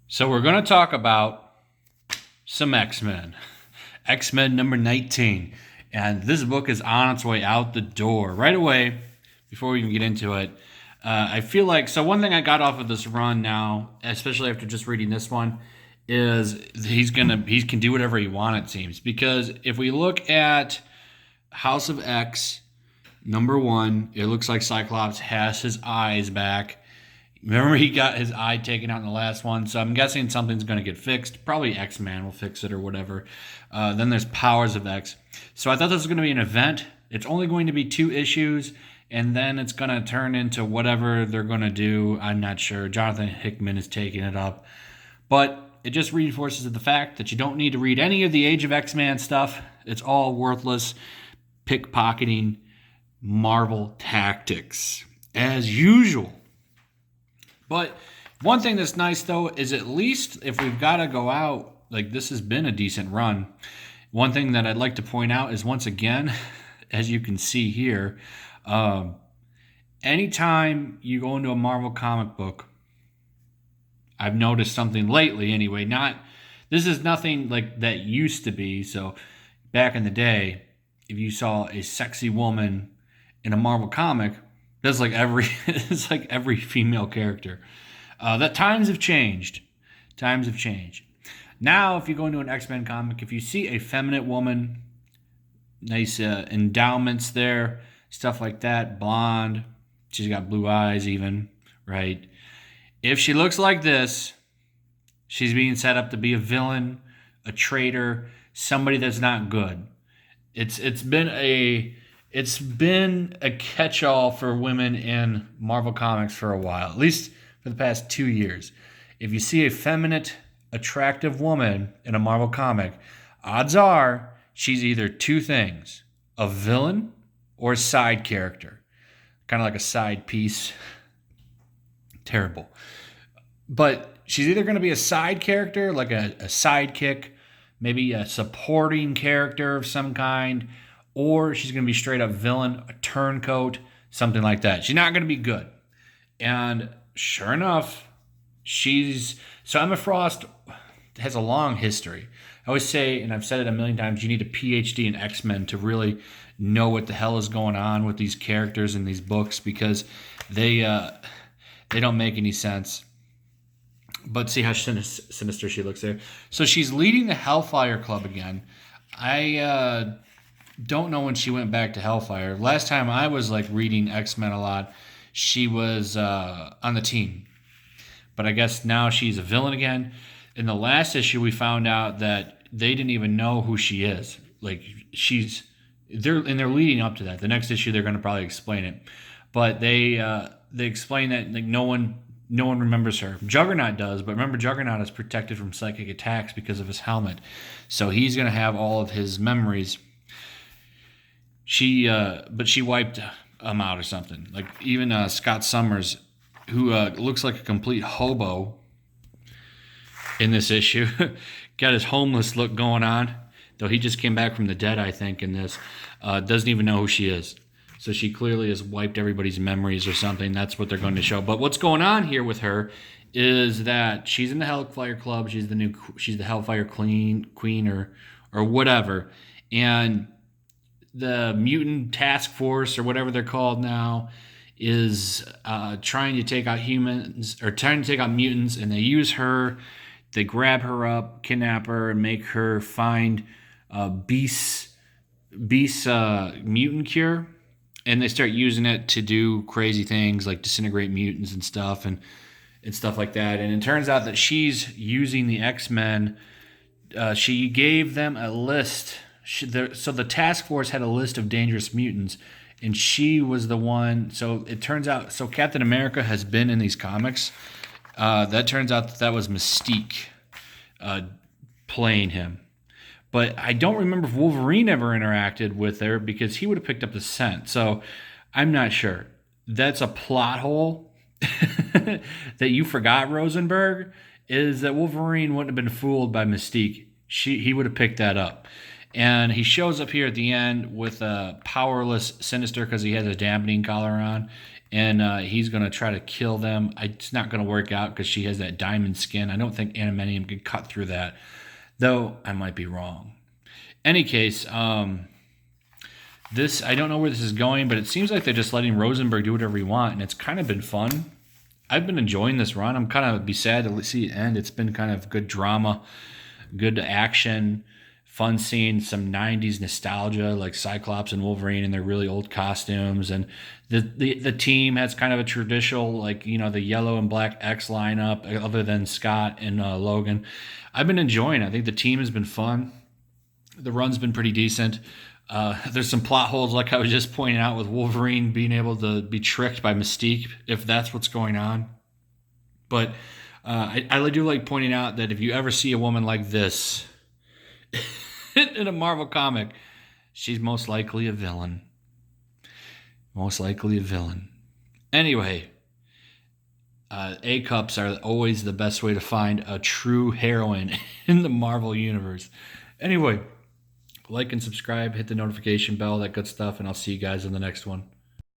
So we're going to talk about some X-Men. X-Men number 19. And this book is on its way out the door. Right away, before we even get into it, I feel like, so one thing I got off of this run now, especially after just reading this one, is he can do whatever he wants, it seems. Because if we look at House of X, number 1, it looks like Cyclops has his eyes back. Remember, he got his eye taken out in the last one, so I'm guessing something's going to get fixed. Probably X-Man will fix it or whatever. Then there's Powers of X. So I thought this was going to be an event. It's only going to be 2 issues, and then it's going to turn into whatever they're going to do. I'm not sure. Jonathan Hickman is taking it up. But it just reinforces the fact that you don't need to read any of the Age of X-Man stuff. It's all worthless, pickpocketing Marvel tactics, as usual. But one thing that's nice, though, is at least if we've got to go out, like this has been a decent run. One thing that I'd like to point out is, once again, as you can see here, anytime you go into a Marvel comic book, I've noticed something lately anyway. This is nothing like that used to be. So back in the day, if you saw a sexy woman in a Marvel comic, that's like it's like every female character. That times have changed. Times have changed. Now, if you go into an X-Men comic, if you see a feminine woman, nice endowments there, stuff like that, blonde, she's got blue eyes even, right? If she looks like this, she's being set up to be a villain, a traitor, somebody that's not good. It's been a catch-all for women in Marvel Comics for a while, at least for the past 2 years. If you see a feminine, attractive woman in a Marvel comic, odds are she's either 2 things: a villain or a side character. Kind of like a side piece. Terrible. But she's either going to be a side character, like a sidekick, maybe a supporting character of some kind, or she's going to be straight up villain, a turncoat, something like that. She's not going to be good. And sure enough, so Emma Frost has a long history. I always say, and I've said it a million times, you need a PhD in X-Men to really know what the hell is going on with these characters in these books, because they don't make any sense. But see how sinister she looks there. So she's leading the Hellfire Club again. I don't know when she went back to Hellfire. Last time I was like reading X-Men a lot, she was on the team. But I guess now she's a villain again. In the last issue, we found out that they didn't even know who she is. Like they're leading up to that. The next issue, they're going to probably explain it. But they explain that like no one remembers her. Juggernaut does, but remember, Juggernaut is protected from psychic attacks because of his helmet. So he's going to have all of his memories. But she wiped him out or something. Like even Scott Summers, who looks like a complete hobo in this issue, got his homeless look going on. Though he just came back from the dead, I think, in this. Doesn't even know who she is. So she clearly has wiped everybody's memories or something. That's what they're going to show. But what's going on here with her is that she's in the Hellfire Club. She's the Hellfire Queen or whatever. And the mutant task force or whatever they're called now is trying to take out humans, or trying to take out mutants, and they use her. They grab her up, kidnap her, and make her find Beast's mutant cure. And they start using it to do crazy things like disintegrate mutants and stuff and stuff like that. And it turns out that she's using the X-Men. She gave them a list. So the task force had a list of dangerous mutants, and she was the one. So it turns out, so Captain America has been in these comics. That turns out that was Mystique playing him. But I don't remember if Wolverine ever interacted with her, because he would have picked up the scent. So I'm not sure. That's a plot hole that you forgot, Rosenberg, is that Wolverine wouldn't have been fooled by Mystique. He would have picked that up. And he shows up here at the end with a powerless Sinister because he has a dampening collar on. and he's going to try to kill them. It's not going to work out because she has that diamond skin. I don't think adamantium can cut through that, though I might be wrong. Any case, this, I don't know where this is going, but it seems like they're just letting Rosenberg do whatever he wants, and it's kind of been fun. I've been enjoying this run. I'm kind of be sad to see it end. It's been kind of good drama, good action, fun seeing some 90s nostalgia, like Cyclops and Wolverine in their really old costumes. And the team has kind of a traditional, like, the yellow and black X lineup, other than Scott and Logan. I've been enjoying it. I think the team has been fun. The run's been pretty decent. There's some plot holes, like I was just pointing out, with Wolverine being able to be tricked by Mystique, if that's what's going on. But I do like pointing out that if you ever see a woman like this in a Marvel comic, she's most likely a villain. Most likely a villain. Anyway, A-cups are always the best way to find a true heroine in the Marvel universe. Anyway, like and subscribe, hit the notification bell, that good stuff, and I'll see you guys in the next one.